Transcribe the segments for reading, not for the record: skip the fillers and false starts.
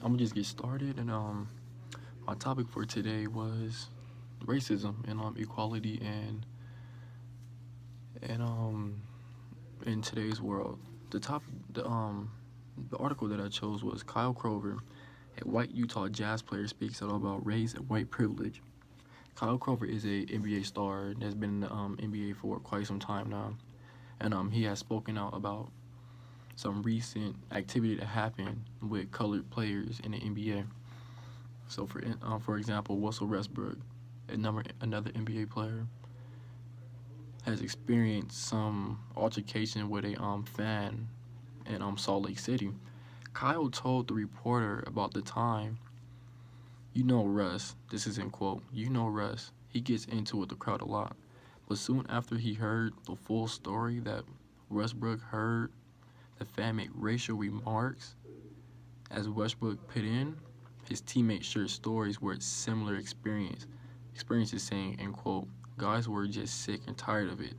I'm gonna just get started. And my topic for today was racism and equality and in today's world. The topic, the article that I chose was Kyle Krover, a white Utah Jazz player, speaks out about race and white privilege. Kyle Krover is a NBA star that's been in the NBA for quite some time now, and he has spoken out about some recent activity that happened with colored players in the NBA. So for example, Russell Westbrook, another NBA player, has experienced some altercation with a fan in Salt Lake City. Kyle told the reporter about the time. You know Russ, this is in quote. You know Russ. He gets into it with the crowd a lot. But soon after he heard the full story that Westbrook heard the fan make racial remarks as Westbrook put in, his teammates shared stories where it's similar experiences saying, end quote, guys were just sick and tired of it.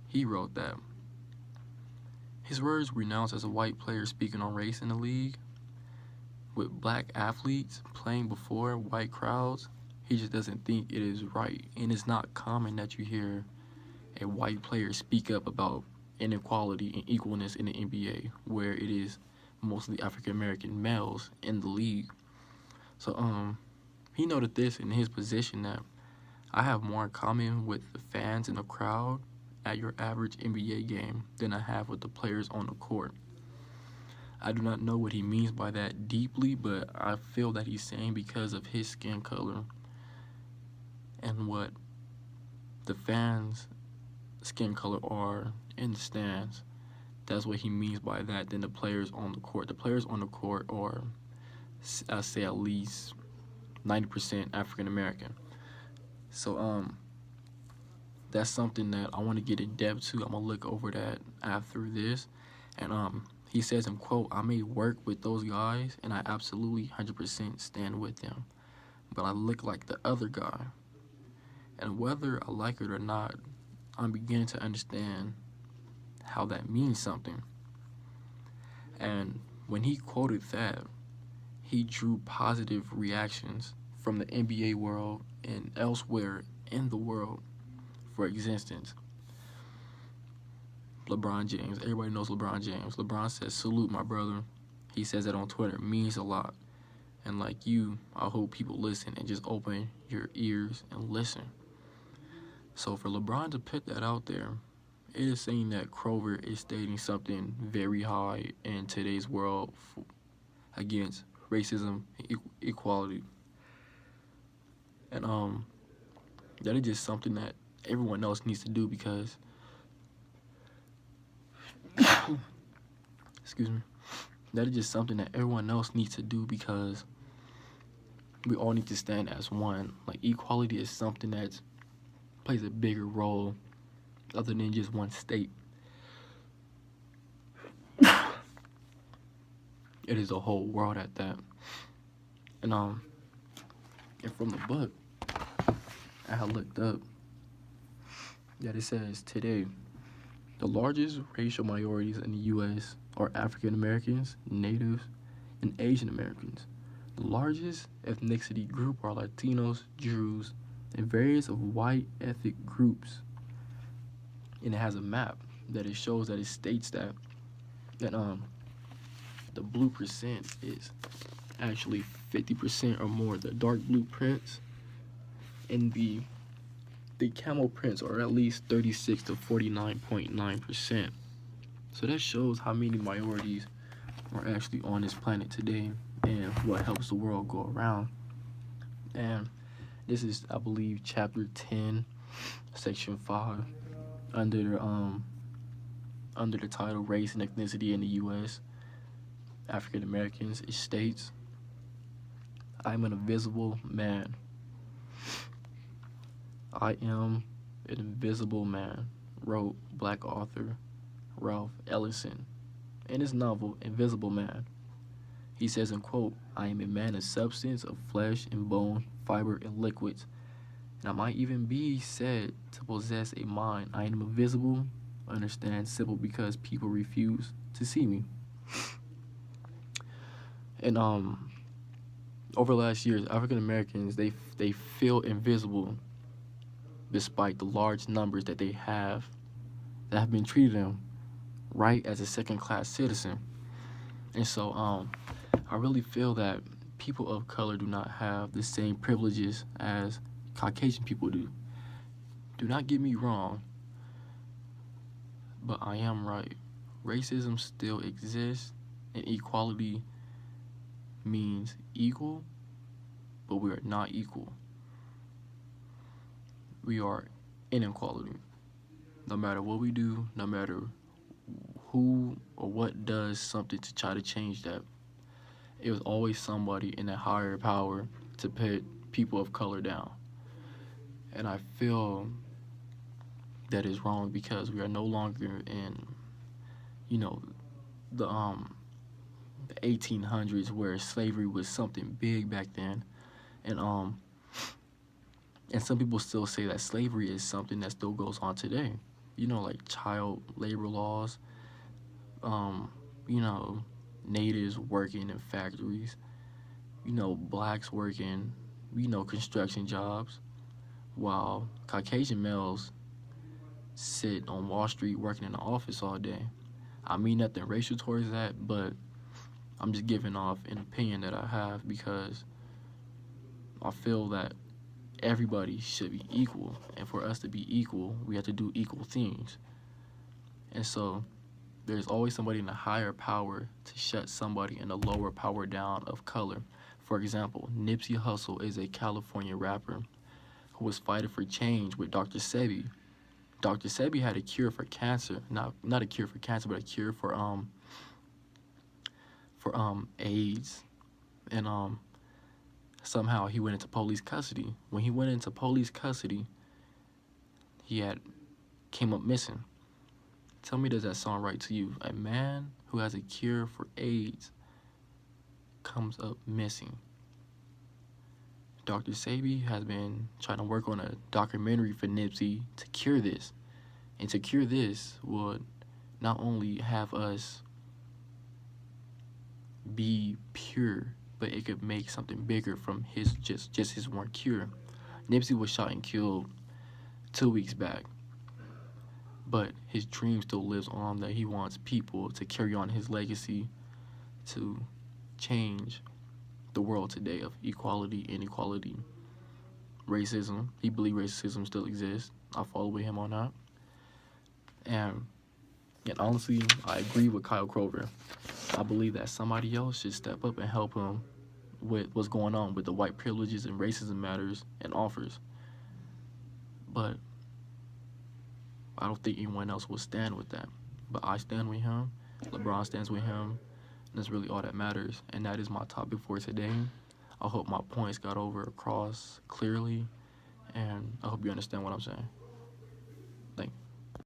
He wrote that. His words renounced as a white player speaking on race in the league, with black athletes playing before white crowds. He just doesn't think it is right. And it's not common that you hear a white player speak up about inequality and equalness in the NBA, where it is mostly African American males in the league. So he noted this in his position that I have more in common with the fans in the crowd at your average NBA game than I have with the players on the court. I do not know what he means by that deeply, but I feel that he's saying because of his skin color and what the fans' skin color are in the stands. That's what he means by that than the players on the court. The players on the court are, I say, at least 90% African American. So that's something that I want to get in depth to. I'm gonna look over that after this, and he says in quote, I may work with those guys, and I absolutely 100% stand with them, but I look like the other guy, and whether I like it or not, I'm beginning to understand how that means something. And when he quoted that, he drew positive reactions from the NBA world and elsewhere in the world. For instance, LeBron James. Everybody knows LeBron James. LeBron says, salute my brother. He says that on Twitter. It means a lot. And like you, I hope people listen and just open your ears and listen. So for LeBron to put that out there, it is saying that Krover is stating something very high in today's world against racism and equality. And that is just something that everyone else needs to do because excuse me. That is just something that everyone else needs to do because we all need to stand as one. Like equality is something that plays a bigger role other than just one state. It is a whole world at that. And and from the book, I had looked up that it says today the largest racial minorities in the U.S. are African Americans, Natives, and Asian Americans. The largest ethnicity group are Latinos, Jews, and various of white ethnic groups. And it has a map that it shows that it states that the blue percent is actually 50% or more. The dark blue prints and the camel prints are at least 36 to 49.9%. So that shows how many minorities are actually on this planet today and what helps the world go around. And this is, I believe, chapter 10, section 5, under under the title Race and Ethnicity in the U.S. African Americans. It states, I'm an invisible man. I am an invisible man, wrote black author Ralph Ellison in his novel Invisible Man. He says in quote, I am a man of substance, of flesh and bone, fiber and liquids, and I might even be said to possess a mind. I am invisible, understand, simple because people refuse to see me. And over the last years, African Americans they feel invisible despite the large numbers that have been treated them right as a second class citizen. And so I really feel that people of color do not have the same privileges as Caucasian people do. Do not get me wrong, but I am right. Racism still exists, and equality means equal, but we are not equal. We are inequality. No matter what we do, no matter who or what does something to try to change that, it was always somebody in a higher power to put people of color down. And I feel that is wrong because we are no longer in, you know, the 1800s where slavery was something big back then. And and some people still say that slavery is something that still goes on today. Like child labor laws, um, you know, natives working in factories, blacks working, construction jobs, while Caucasian males sit on Wall Street working in the office all day. I mean nothing racial towards that, but I'm just giving off an opinion that I have because I feel that everybody should be equal. And for us to be equal, we have to do equal things. And so there's always somebody in a higher power to shut somebody in a lower power down of color. For example, Nipsey Hussle is a California rapper who was fighting for change with Dr. Sebi. Dr. Sebi had a cure for cancer, not a cure for cancer, but a cure for AIDS, and somehow he went into police custody. When he went into police custody, he had came up missing. Tell me, does that sound right to you? A man who has a cure for AIDS comes up missing. Dr. Sebi has been trying to work on a documentary for Nipsey to cure this. And to cure this would not only have us be pure, but it could make something bigger from his just his one cure. Nipsey was shot and killed 2 weeks back, but his dream still lives on, that he wants people to carry on his legacy to change the world today of equality, inequality, racism. He believes racism still exists. I follow with him on that. And honestly, I agree with Kyle Crover. I believe that somebody else should step up and help him with what's going on with the white privileges and racism matters and offers. But I don't think anyone else will stand with that. But I stand with him. LeBron stands with him. And that's really all that matters. And that is my topic for today. I hope my points got across clearly. And I hope you understand what I'm saying.